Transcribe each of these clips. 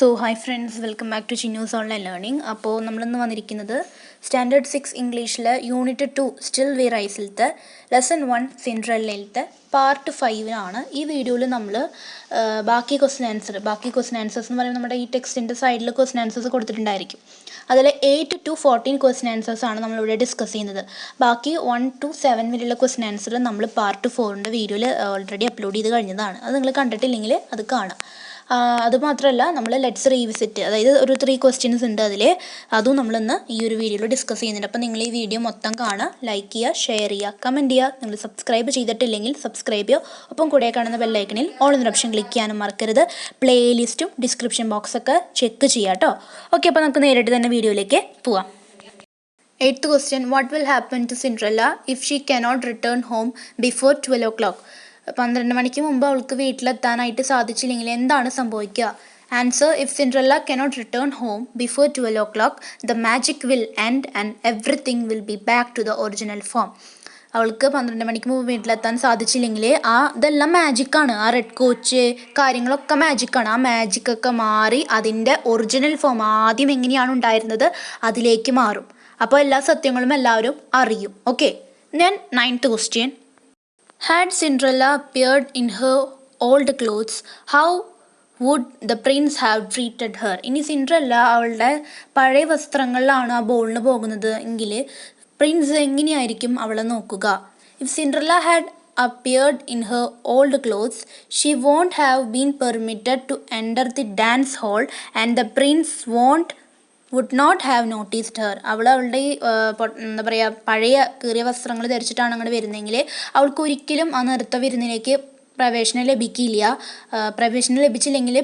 Hi friends, welcome back to Chinu's Online Learning. അപ്പോൾ നമ്മളിന്ന് വന്നിരിക്കുന്നത് സ്റ്റാൻഡേർഡ് 6 ഇംഗ്ലീഷിലെ യൂണിറ്റ് 2 സ്റ്റിൽ വി റൈസിലത്തെ ലെസൺ 1 സിൻഡ്രല്ലയിലത്തെ പാർട്ട് 5 ഈ വീഡിയോയിൽ നമ്മൾ ബാക്കി ക്വസ്റ്റ്യൻ ആൻസേഴ്സ് എന്ന് പറയുമ്പോൾ നമ്മുടെ ഈ ടെക്സ്റ്റിൻ്റെ സൈഡിൽ ക്വസ്റ്റ്യൻ ആൻസേഴ്സ് കൊടുത്തിട്ടുണ്ടായിരിക്കും. അതിൽ 8 to 14 ക്വസ്റ്റ്യൻ ആൻസേഴ്സ് ആണ് നമ്മളിവിടെ ഡിസ്കസ് ചെയ്യുന്നത്. ബാക്കി 1 to 7 വരെയുള്ള ക്വസ്റ്റ്യൻ ആൻസർ നമ്മൾ പാർട്ട് 4 വീഡിയോയിൽ ഓൾറെഡി അപ്ലോഡ് ചെയ്ത് കഴിഞ്ഞതാണ്. അത് നിങ്ങൾ കണ്ടിട്ടില്ലെങ്കിൽ അത് കാണാം. അതുമാത്രമല്ല നമ്മൾ ലെറ്റ്സ് റീവിസിറ്റ്, അതായത് ഒരു 3 ക്വസ്റ്റ്യൻസ് ഉണ്ട് അതിൽ, അതും നമ്മളിന്ന് ഈ ഒരു വീഡിയോയിൽ ഡിസ്കസ് ചെയ്യുന്നുണ്ട്. അപ്പോൾ നിങ്ങൾ ഈ വീഡിയോ മൊത്തം കാണുക, ലൈക്ക് ചെയ്യുക, ഷെയർ ചെയ്യുക, കമൻറ്റ് ചെയ്യുക. നിങ്ങൾ സബ്സ്ക്രൈബ് ചെയ്തിട്ടില്ലെങ്കിൽ സബ്സ്ക്രൈബ് ചെയ്യുക. ഒപ്പം കൂടെ കാണുന്ന ബെല്ലൈക്കണിൽ ഓൾ എന്നൊരു ഓപ്ഷൻ ക്ലിക്ക് ചെയ്യാനും മറക്കരുത്. പ്ലേലിസ്റ്റും ഡിസ്ക്രിപ്ഷൻ ബോക്സൊക്കെ ചെക്ക് ചെയ്യുക കേട്ടോ. ഓക്കെ, അപ്പോൾ നമുക്ക് നേരിട്ട് തന്നെ വീഡിയോയിലേക്ക് പോവാം. 8th question, what will happen to Cinderella if she cannot return home before 12 o'clock? 12 മണിക്ക് മുമ്പ് അവൾക്ക് വീട്ടിലെത്താനായിട്ട് സാധിച്ചില്ലെങ്കിൽ എന്താണ് സംഭവിക്കുക? Answer, if Cinderella cannot return home before 12 o'clock, the magic will end and everything will be back to the original form. അവൾക്ക് 12 മണിക്ക് മുമ്പ് വീട്ടിലെത്താൻ സാധിച്ചില്ലെങ്കിൽ ഇതെല്ലാം മാജിക്കാണ്. ആ റെഡ് കോച്ച് കാര്യങ്ങളൊക്കെ മാജിക്കാണ്. ആ മാജിക്കൊക്കെ മാറി അതിൻ്റെ ഒറിജിനൽ ഫോം ആദ്യം എങ്ങനെയാണ് ഉണ്ടായിരുന്നത് അതിലേക്ക് മാറും. അപ്പോൾ എല്ലാ സത്യങ്ങളും എല്ലാവരും അറിയും. Okay, then 9th question. Had Cinderella appeared in her old clothes, how would the prince have treated her? ഇനി സിൻഡ്രല്ല അവളുടെ പഴയ വസ്ത്രങ്ങളിലാണ് ആ ബോളിന് പോകുന്നത് എങ്കിൽ പ്രിൻസ് എങ്ങനെയായിരിക്കും അവളെ നോക്കുക? If Cinderella had appeared in her old clothes, she won't have been permitted to enter the dance hall and the prince would not have noticed her. അവളുടെ എന്താ പറയുക, പഴയ കീറിയ വസ്ത്രങ്ങൾ ധരിച്ചിട്ടാണ് അങ്ങോട്ട് വരുന്നതെങ്കിൽ അവൾക്ക് ഒരിക്കലും ആ നൃത്ത വിരുന്നിലേക്ക് പ്രവേശനം ലഭിക്കില്ല. പ്രവേശനം ലഭിച്ചില്ലെങ്കിൽ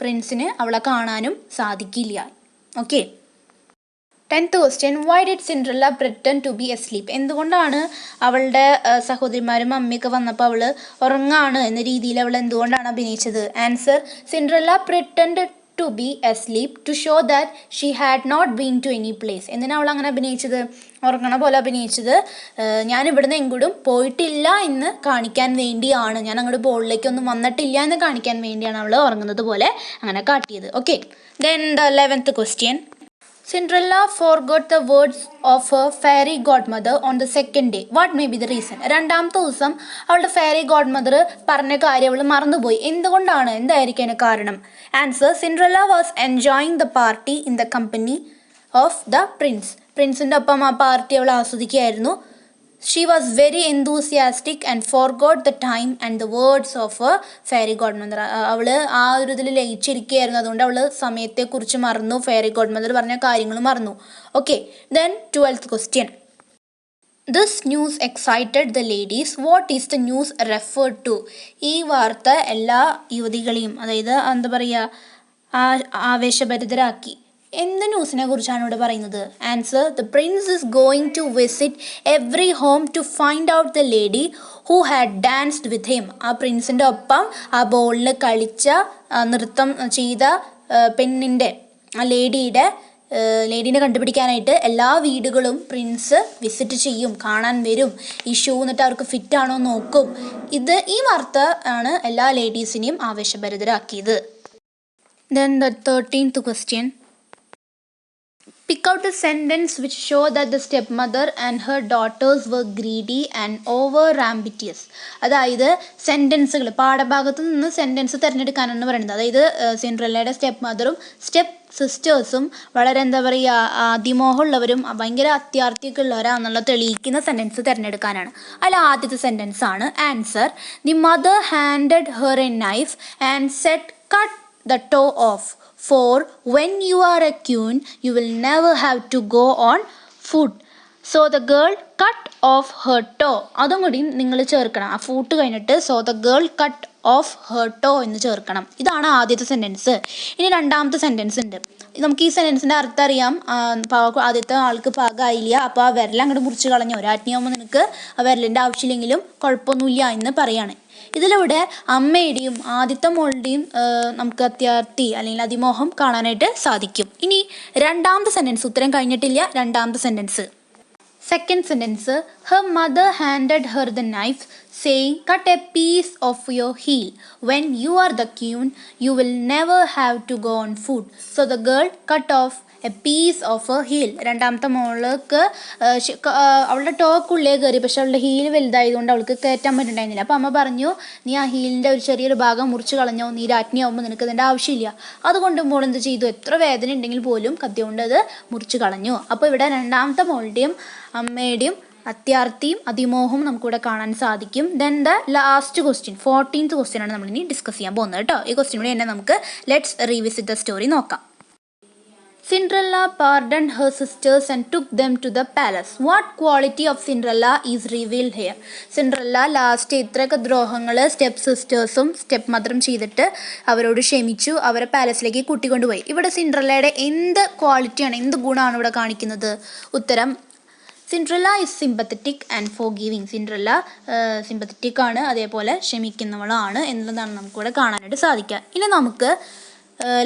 പ്രിൻസിന് അവളെ കാണാനും സാധിക്കില്ല. Okay, 10th question. Why did Cinderella pretend to be asleep? എന്തുകൊണ്ടാണ് അവളുടെ സഹോദരിമാരും അമ്മയൊക്കെ വന്നപ്പോൾ അവൾ ഉറങ്ങാണ് എന്ന രീതിയിൽ അവൾ എന്തുകൊണ്ടാണ് അഭിനയിച്ചത്? Answer, Cinderella pretended to be asleep to show that she had not been to any place. എന്തിനാണ് അവൾ അങ്ങനെ അഭിനയിച്ചത്, ഉറങ്ങണ പോലെ അഭിനയിച്ചത്? ഞാൻ ഇവിടുന്ന് എങ്ങോട്ടും പോയിട്ടില്ല എന്ന് കാണിക്കാൻ വേണ്ടിയാണ്, ഞാൻ അങ്ങോട്ട് ബോളിലേക്കൊന്നും വന്നിട്ടില്ല എന്ന് കാണിക്കാൻ വേണ്ടിയാണ് അവൾ ഉറങ്ങുന്നത് പോലെ അങ്ങനെ കാട്ടിയത്. Okay, then the 11th question. Cinderella forgot the words of her fairy godmother on the second day. What may be the reason? രണ്ടാമത്തെ ദിവസം അവളുടെ ഫെയറി ഗോഡ്മദർ പറഞ്ഞ കാര്യം അവൾ മറന്നുപോയി. എന്തുകൊണ്ടാണ്, എന്തായിരിക്കും അതിന് കാരണം? Answer, Cinderella was enjoying the party in the company of the prince. പ്രിൻസിൻ്റെ ഒപ്പം ആ പാർട്ടി അവൾ ആസ്വദിക്കുകയായിരുന്നു. She was very enthusiastic and forgot the time and the words of her fairy godmother. അവൾ ആ ഒരു ഇതിൽ ലയിച്ചിരിക്കുകയായിരുന്നു, അതുകൊണ്ട് അവൾ സമയത്തെക്കുറിച്ച് മറന്നു, ഫെയറി ഗോഡ്മദർ പറഞ്ഞ കാര്യങ്ങൾ മറന്നു. Okay, then 12th question. This news excited the ladies. What is the news referred to? ഈ വാർത്ത എല്ലാ യുവതികളെയും, അതായത് എന്താ പറയുക, ആവേശഭരിതരാക്കി. എന്ത് ന്യൂസിനെ കുറിച്ചാണ് ഇവിടെ പറയുന്നത്? Answer, the prince is going to visit every home to find out the lady who had danced with him. ആ പ്രിൻസിൻ്റെ ഒപ്പം ആ ബോളിൽ കളിച്ച നൃത്തം ചെയ്ത പെണ്ണിൻ്റെ, ആ ലേഡീനെ കണ്ടുപിടിക്കാനായിട്ട് എല്ലാ വീടുകളും പ്രിൻസ് വിസിറ്റ് ചെയ്യും, കാണാൻ വരും. ഈ ഷൂ എന്നിട്ട് അവർക്ക് ഫിറ്റാണോ നോക്കും. ഈ വാർത്ത ആണ് എല്ലാ ലേഡീസിനെയും ആവേശഭരിതരാക്കിയത്. Then the 13th question. Pick out a sentence which show that the stepmother and her daughters were greedy and over ambitious. അതായത് സെൻറ്റൻസുകൾ പാഠഭാഗത്ത് നിന്ന് സെൻറ്റൻസ് തിരഞ്ഞെടുക്കാനാണ് പറയുന്നത്. അതായത് സിൻഡ്രല്ലയുടെ സ്റ്റെപ്പ് മദറും സ്റ്റെപ്പ് സിസ്റ്റേഴ്സും വളരെ എന്താ പറയുക, അതിമോഹമുള്ളവരും ഭയങ്കര അത്യാർത്ഥിയൊക്കെ ഉള്ളവരാണെന്നുള്ള തെളിയിക്കുന്ന സെൻറ്റൻസ് തിരഞ്ഞെടുക്കാനാണ്. അതിൽ ആദ്യത്തെ സെൻറ്റൻസ് ആണ് answer, the mother handed her A knife and set cut the toe off, for when you are a queen you will never have to go on foot, so the girl cut off her toe. അതും കൂടി നിങ്ങൾ ചേർക്കണം, ആ foot കഴിഞ്ഞിട്ട് so the girl cut off her toe എന്ന് ചേർക്കണം. ഇതാണ് ആദ്യത്തെ സെൻറ്റൻസ്. ഇനി രണ്ടാമത്തെ സെൻറ്റൻസ് ഉണ്ട്. നമുക്ക് ഈ സെൻറ്റൻസിൻ്റെ അർത്ഥം അറിയാം. ആദ്യത്തെ ആൾക്ക് പാകമായില്ല, അപ്പോൾ ആ വിരൽ അങ്ങോട്ട് മുറിച്ച് കളഞ്ഞു. രാജ്ഞിയാകുമ്പോൾ നിനക്ക് ആ വിരലിൻ്റെ ആവശ്യമില്ലെങ്കിലും കുഴപ്പമൊന്നുമില്ല എന്ന് പറയാണ്. ഇതിലൂടെ അമ്മയുടെയും ആദ്യത്തെ മോളുടെയും നമുക്ക് അത്യാർത്ഥി അല്ലെങ്കിൽ അതിമോഹം കാണാനായിട്ട് സാധിക്കും. ഇനി രണ്ടാമത്തെ സെൻറ്റൻസ്, ഉത്തരം കഴിഞ്ഞിട്ടില്ല, രണ്ടാമത്തെ sentence. Second sentence, her mother handed her the knife, saying, "Cut a piece of your heel. When you are the queen, you will never have to go on foot." So the girl cut off a piece of a heel. രണ്ടാമത്തെ മോൾക്ക് അവളുടെ ടോക്കുള്ളിൽ കയറി, പക്ഷെ അവളുടെ heal വലുതായതുകൊണ്ട് അവൾക്ക് കയറ്റാൻ പറ്റുന്നുണ്ടായിരുന്നില്ല. അപ്പോൾ അമ്മ പറഞ്ഞു, നീ ആ ഹീലിൻ്റെ ഒരു ചെറിയൊരു ഭാഗം മുറിച്ച് കളഞ്ഞോ, നീ രാജ്ഞിയാവുമ്പോൾ നിനക്ക് ഇതിൻ്റെ ആവശ്യമില്ല. അതുകൊണ്ട് മോൾ എന്ത് ചെയ്തു, എത്ര വേദന ഉണ്ടെങ്കിൽ പോലും കത്തി കൊണ്ട് അത് മുറിച്ച് കളഞ്ഞു. അപ്പോൾ ഇവിടെ രണ്ടാമത്തെ മോളുടെയും അമ്മയുടെയും അത്യാർത്തിയും അതിമോഹവും നമുക്കിവിടെ കാണാൻ സാധിക്കും. Then the last question, 14th question ആണ് നമ്മളിനി ഡിസ്കസ് ചെയ്യാൻ പോകുന്നത് കേട്ടോ. ഈ ക്വസ്റ്റ്യൻ കൂടി തന്നെ നമുക്ക് ലെറ്റ്സ് റീവിസിറ്റ് ദ സ്റ്റോറി നോക്കാം. Cinderella pardoned her sisters and took them to the palace. What quality of Cinderella is revealed here? Cinderella last ഇത്രയൊക്കെ ദ്രോഹങ്ങൾ സ്റ്റെപ്പ് സിസ്റ്റേഴ്സും സ്റ്റെപ്പ് മദറും ചെയ്തിട്ട് അവരോട് ക്ഷമിച്ചു, അവരെ പാലസിലേക്ക് കൂട്ടിക്കൊണ്ടുപോയി. ഇവിടെ സിൻഡ്രല്ലയുടെ എന്ത് ക്വാളിറ്റിയാണ്, എന്ത് ഗുണമാണ് ഇവിടെ കാണിക്കുന്നത്? ഉത്തരം, Cinderella is sympathetic and forgiving. Cinderella sympathetic ആണ്, അതേപോലെ ക്ഷമിക്കുന്നവളാണ് എന്നുള്ളതാണ് നമുക്കിവിടെ കാണാനായിട്ട് സാധിക്കുക. ഇനി നമുക്ക്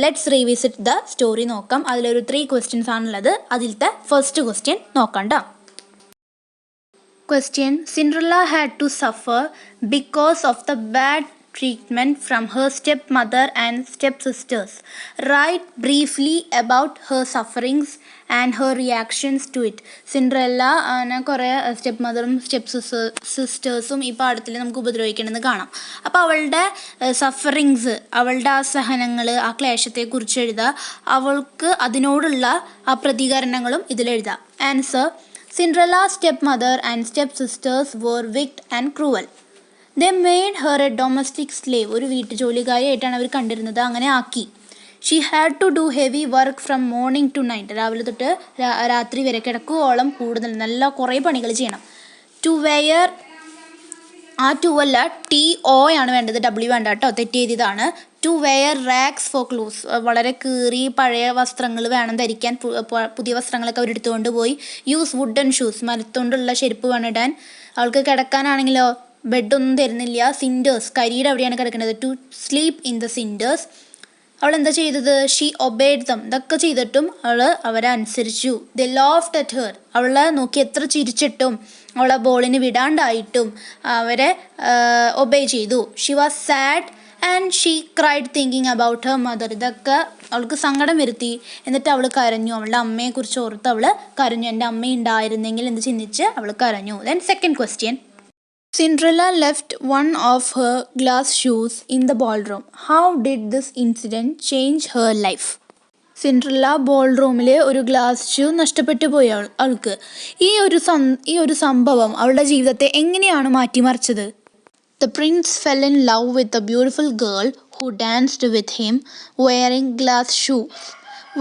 ലെറ്റ്സ് റീവിസിറ്റ് ദ സ്റ്റോറി നോക്കാം. അതിലൊരു 3 ക്വസ്റ്റ്യൻസ് ആണുള്ളത്. അതിലത്തെ ഫസ്റ്റ് ക്വസ്റ്റ്യൻ നോക്കണ്ട. Question, Cinderella had to suffer because of the bad treatment from her stepmother and stepsisters. Write briefly about her sufferings and her reactions to it. Cinderella കുറേ step മദറും step സിസ്റ്റേഴ്സും ഈ പാഠത്തിൽ നമുക്ക് ഉപദ്രവിക്കണമെന്ന് കാണാം. അപ്പോൾ അവളുടെ സഫറിങ്സ്, അവളുടെ ആ സഹനങ്ങൾ, ആ ക്ലേശത്തെക്കുറിച്ച് എഴുതുക. അവൾക്ക് അതിനോടുള്ള ആ പ്രതികരണങ്ങളും ഇതിലെഴുതാം. Answer, Cinderella step mother and step sisters were wicked and cruel. They made her a domestic slave. ഒരു വീട്ടുജോലിക്കാരിയായിട്ടാണ് അവർ കണ്ടിരുന്നത്, അങ്ങനെ ആക്കി. She had to do heavy work from morning to night. രാവിലെ തൊട്ട് രാത്രി വരെ, കിടക്കുവോളം കൂടുതൽ നല്ല കുറേ പണികൾ ചെയ്യണം. ടു വെയർ, ആ ടു അല്ല TO ആണ് വേണ്ടത്, W വേണ്ട കേട്ടോ, തെറ്റ് ചെയ്തതാണ്. To wear racks for clothes. വളരെ കീറി പഴയ വസ്ത്രങ്ങൾ വേണം ധരിക്കാൻ, പുതിയ വസ്ത്രങ്ങളൊക്കെ അവരെടുത്തുകൊണ്ട് പോയി. യൂസ് വുഡൻ ഷൂസ്, മരത്തുകൊണ്ടുള്ള ചെരുപ്പ് വേണം ഇടാൻ. അവൾക്ക് കിടക്കാനാണെങ്കിലോ ബെഡൊന്നും തരുന്നില്ല, സിൻഡേഴ്സ്, കരിയുടെ അവിടെയാണ് കിടക്കുന്നത്. To sleep in the cinders. അവൾ എന്താ ചെയ്തത്? She obeyed them. ഇതൊക്കെ ചെയ്തിട്ടും അവരെ അനുസരിച്ചു. They laughed at her. അവളെ നോക്കി എത്ര ചിരിച്ചിട്ടും അവളെ ബോളിന് വിടാണ്ടായിട്ടും അവരെ ഒബേ ചെയ്തു. She was sad and she cried thinking about her mother. ഇതൊക്കെ അവൾക്ക് സങ്കടം വരുത്തി. എന്നിട്ട് അവൾ കരഞ്ഞു, അവളുടെ അമ്മയെക്കുറിച്ച് ഓർത്ത് അവൾ കരഞ്ഞു. എൻ്റെ അമ്മ ഉണ്ടായിരുന്നെങ്കിൽ എന്ന് ചിന്തിച്ച് അവൾ കരഞ്ഞു. Then second question, Cinderella left one of her glass shoes in the ballroom. How did this incident change her life? Cinderella ബോൾറൂമിൽ ഒരു ഗ്ലാസ് ഷൂ നഷ്ടപ്പെട്ടു പോയി അവൾക്ക്. ഈ ഒരു സംഭവം അവളുടെ ജീവിതത്തെ എങ്ങനെയാണ് മാറ്റിമറിച്ചത്? The prince fell in love with a beautiful girl who danced with him wearing glass shoes.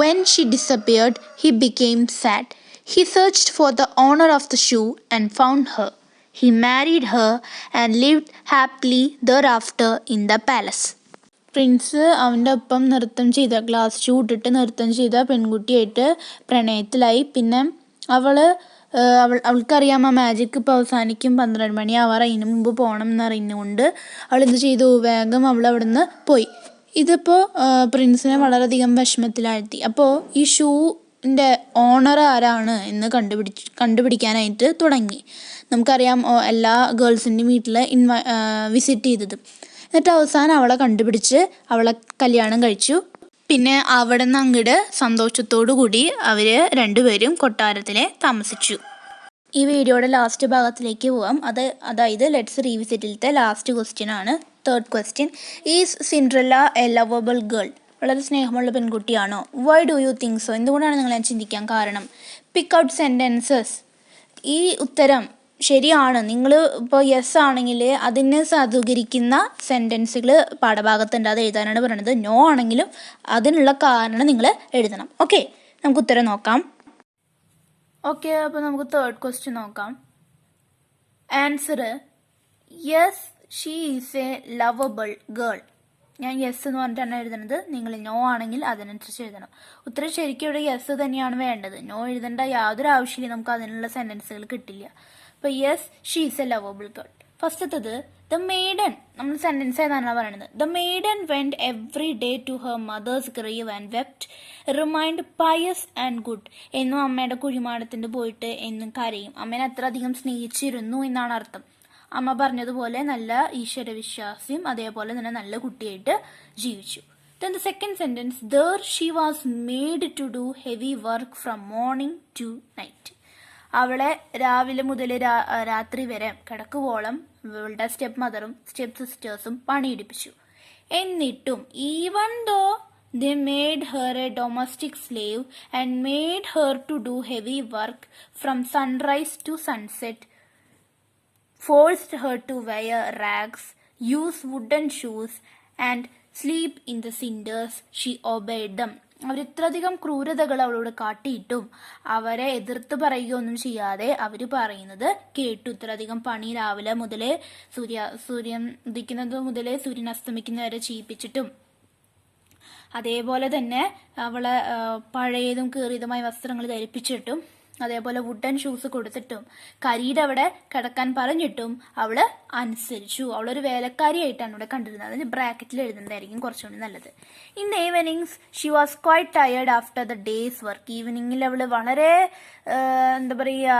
When she disappeared, he became sad. He searched for the owner of the shoe and found her. He married her and lived happily thereafter in the palace. Prince അവൻ്റെ ഒപ്പം നൃത്തം ചെയ്ത, glass shoe ഇട്ടിട്ട് നൃത്തം ചെയ്ത പെൺകുട്ടിയായിട്ട് പ്രണയത്തിലായി. പിന്നെ അവൾക്കറിയാം ആ magic ഇപ്പോൾ അവസാനിക്കും, 12 മണി ആവാറ്, അതിന് മുമ്പ് പോകണം എന്നറിയുന്നതുകൊണ്ട് അവൾ എന്ത് ചെയ്തു, വേഗം അവൾ അവിടെ നിന്ന് പോയി. ഇതിപ്പോൾ പ്രിൻസിനെ വളരെയധികം വിഷമത്തിലാഴ്ത്തി. അപ്പോൾ ഈ ഷൂവിൻ്റെ ഓണർ ആരാണ് എന്ന് കണ്ടുപിടിക്കാനായിട്ട് തുടങ്ങി. നമുക്കറിയാം എല്ലാ ഗേൾസിൻ്റെയും വീട്ടിൽ വിസിറ്റ് ചെയ്തത്. എന്നിട്ട് അവസാനം അവളെ കണ്ടുപിടിച്ച് അവളെ കല്യാണം കഴിച്ചു. പിന്നെ അവിടെ നിന്ന് അങ്ങോട്ട് സന്തോഷത്തോടു കൂടി അവർ രണ്ടുപേരും കൊട്ടാരത്തിൽ താമസിച്ചു. ഈ വീഡിയോയുടെ ലാസ്റ്റ് ഭാഗത്തിലേക്ക് പോവാം. അതായത് ലെറ്റ്സ് റീവിസിറ്റിലത്തെ ലാസ്റ്റ് ക്വസ്റ്റ്യൻ ആണ്. Third question, is Cinderella a lovable girl? വളരെ സ്നേഹമുള്ള പെൺകുട്ടിയാണോ? Why do you think so? എന്തുകൊണ്ടാണ് നിങ്ങൾ ചിന്തിക്കാൻ കാരണം? Pick out sentences. ഈ ഉത്തരം ശരിയാണ്. നിങ്ങൾ ഇപ്പോൾ യെസ് ആണെങ്കിൽ അതിനെ സാധൂകരിക്കുന്ന സെൻറ്റൻസുകൾ പാഠഭാഗത്തുണ്ട്, അത് എഴുതാനാണ് പറയുന്നത്. നോ ആണെങ്കിലും അതിനുള്ള കാരണം നിങ്ങൾ എഴുതണം. ഓക്കെ, നമുക്ക് ഉത്തരം നോക്കാം. ഓക്കെ, അപ്പോൾ നമുക്ക് തേർഡ് ക്വസ്റ്റ്യൻ നോക്കാം. Answer, yes she is a lovable girl. ഞാൻ യെസ് എന്ന് പറഞ്ഞിട്ടാണ് എഴുതുന്നത്. നിങ്ങൾ നോ ആണെങ്കിൽ അതിനനുസരിച്ച് എഴുതണം. ഉത്തരം ശരിക്കും ഇവിടെ യെസ് തന്നെയാണ് വേണ്ടത്. നോ എഴുതേണ്ട യാതൊരു ആവശ്യമില്ല, നമുക്ക് അതിനുള്ള സെൻറ്റൻസുകൾ കിട്ടില്ല. അപ്പോൾ yes she is a lovable girl. ഫസ്റ്റത്തത്, ദ മെയ്ഡൻ. നമ്മൾ സെൻറ്റൻസ് ഏതാണ് പറയുന്നത്? The maiden went every day to her mother's grave and wept, remained pious and good. എന്നും അമ്മയുടെ കുഴിമാടത്തിൻ്റെ പോയിട്ട് എന്നും കരയും. അമ്മേനെ അത്ര അധികം സ്നേഹിച്ചിരുന്നു എന്നാണ് അർത്ഥം. അമ്മ പറഞ്ഞതുപോലെ നല്ല ഈശ്വരവിശ്വാസിയും അതേപോലെ തന്നെ നല്ല കുട്ടിയായിട്ട് ജീവിച്ചു. Then the second sentence, there she was made to do heavy work from morning to night. അവളെ രാവിലെ മുതൽ രാത്രി വരെ കിടക്കുവോളം ഇവളുടെ സ്റ്റെപ്പ് മദറും സ്റ്റെപ്പ് സിസ്റ്റേഴ്സും പണിയെടുപ്പിച്ചു. എന്നിട്ടും even though they made her a domestic slave and made her to do heavy work from sunrise to sunset, forced her to wear rags, use wooden shoes and sleep in the cinders, she obeyed them. അവരിത്രയധികം ക്രൂരതകൾ അവളോട് കാട്ടിയിട്ടും അവരെ എതിർത്ത് പറയുകയൊന്നും ചെയ്യാതെ അവർ പറയുന്നത് കേട്ടു. ഇത്രയധികം പണി രാവിലെ മുതലേ സൂര്യൻ ഉദിക്കുന്നത് മുതലേ സൂര്യൻ അസ്തമിക്കുന്നവരെ ചെയ്യിപ്പിച്ചിട്ടും അതേപോലെ തന്നെ അവളെ പഴയതും കീറിയതുമായ വസ്ത്രങ്ങൾ ധരിപ്പിച്ചിട്ടും അതേപോലെ വുഡൻ ഷൂസ് കൊടുത്തിട്ടും കരിയുടെ അവിടെ കിടക്കാൻ പറഞ്ഞിട്ടും അവള് അനുസരിച്ചു. അവളൊരു വേലക്കാരിയായിട്ടാണ് ഇവിടെ കണ്ടിരുന്നത്. അതിന് ബ്രാക്കറ്റിൽ എഴുതുന്നതായിരിക്കും കുറച്ചുകൂടി നല്ലത്. In the evenings she was quite tired after the day's work. ഈവനിങ്ങിൽ അവള് വളരെ എന്താ പറയുക,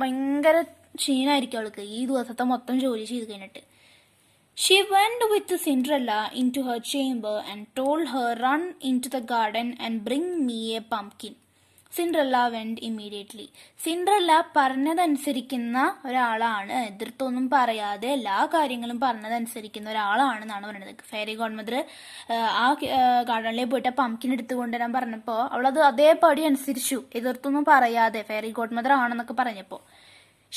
ഭയങ്കര ക്ഷീണമായിരിക്കും അവൾക്ക് ഈ ദിവസത്തെ മൊത്തം ജോലി ചെയ്ത് കഴിഞ്ഞിട്ട്. She went with Cinderella into her chamber and told her, run into the garden and bring me a pumpkin. Cinderella went immediately. Cinderella പറഞ്ഞതനുസരിക്കുന്ന ഒരാളാണ്, എതിർത്തൊന്നും പറയാതെ എല്ലാ കാര്യങ്ങളും പറഞ്ഞതനുസരിക്കുന്ന ഒരാളാണെന്നാണ് പറയുന്നത്. ഫെയറി ഗോഡ് മദർ ആ ഗാർഡനിലേക്ക് പോയിട്ട് ആ പംകിൻ എടുത്തു കൊണ്ടുവരാൻ പറഞ്ഞപ്പോൾ അവളത് അതേപടി അനുസരിച്ചു, എതിർത്തൊന്നും പറയാതെ. ഫെയറി ഗോഡ് മദർ ആണെന്നൊക്കെ പറഞ്ഞപ്പോൾ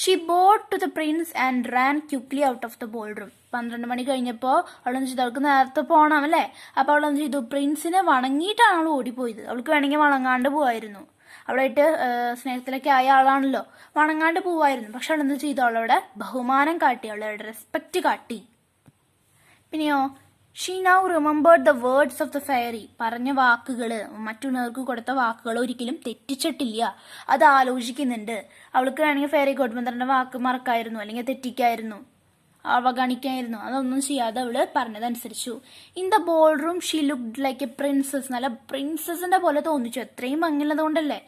she bowed to the prince and ran quickly out of the ballroom. 12 മണി കഴിഞ്ഞപ്പോൾ അവളെന്ന് ചെയ്തു, അവൾക്ക് നേരത്തെ പോകണം അല്ലേ, അപ്പോൾ അവളെന്ന് ചെയ്തു, പ്രിൻസിനെ വണങ്ങിയിട്ടാണ് അവൾ ഓടിപ്പോയത്. അവൾക്ക് വേണമെങ്കിൽ വണങ്ങാണ്ട് പോവായിരുന്നു, അവളായിട്ട് സ്നേഹത്തിലൊക്കെ ആയ ആളാണല്ലോ, വണങ്ങാണ്ട് പോവായിരുന്നു. പക്ഷെ അവളെന്ത് ചെയ്തു, അവളവിടെ ബഹുമാനം കാട്ടി, അവളവിടെ റെസ്പെക്റ്റ് കാട്ടി. പിന്നെയോ she now remembered the words of the fairy. പറഞ്ഞ വാക്കുകൾ, മറ്റുള്ളവർക്ക് കൊടുത്ത വാക്കുകൾ ഒരിക്കലും തെറ്റിച്ചിട്ടില്ല, അത് ആലോചിക്കുന്നുണ്ട്. അവൾക്ക് വേണമെങ്കിൽ ഫെയറി ഗോഡ് മദറിന്റെ വാക്ക് മറക്കായിരുന്നു, അല്ലെങ്കിൽ തെറ്റിക്കായിരുന്നു, അവഗണിക്കായിരുന്നു. അതൊന്നും ചെയ്യാതെ അവള് പറഞ്ഞതനുസരിച്ചു. In the ballroom she looked like a princess. നല്ല പ്രിൻസസിന്റെ പോലെ തോന്നിച്ചു, എത്രയും ഭംഗിയുള്ളത് കൊണ്ടല്ലേ.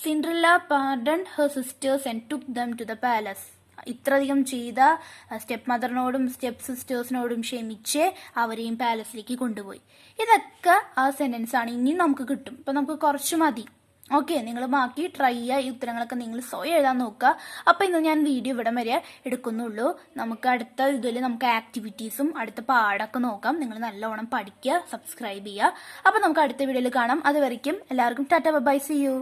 Cinderella pardoned her sisters and took them to the palace. ഇത്രയധികം ചെയ്ത സ്റ്റെപ്പ് മദറിനോടും സ്റ്റെപ്പ് സിസ്റ്റേഴ്സിനോടും ക്ഷമിച്ച് അവരെയും പാലസിലേക്ക് കൊണ്ടുപോയി. ഇതൊക്കെ ആ സെന്റൻസ് ആണ്. ഇനി നമുക്ക് കിട്ടും, ഇപ്പൊ നമുക്ക് കുറച്ച് മതി. ഓക്കെ, നിങ്ങൾ ബാക്കി ട്രൈ ചെയ്യുക, ഈ ഉത്തരങ്ങളൊക്കെ നിങ്ങൾ സ്വയം എഴുതാൻ നോക്കുക. അപ്പൊ ഇന്ന് ഞാൻ വീഡിയോ ഇവിടം വരെ എടുക്കുന്നുള്ളൂ. നമുക്ക് അടുത്ത ഇതിൽ നമുക്ക് ആക്ടിവിറ്റീസും അടുത്ത പാടൊക്കെ നോക്കാം. നിങ്ങൾ നല്ലോണം പഠിക്കുക, സബ്സ്ക്രൈബ് ചെയ്യുക. അപ്പൊ നമുക്ക് അടുത്ത വീഡിയോയിൽ കാണാം. അതുവരെയ്ക്കും എല്ലാവർക്കും ടാറ്റ ബൈ, സീ യു.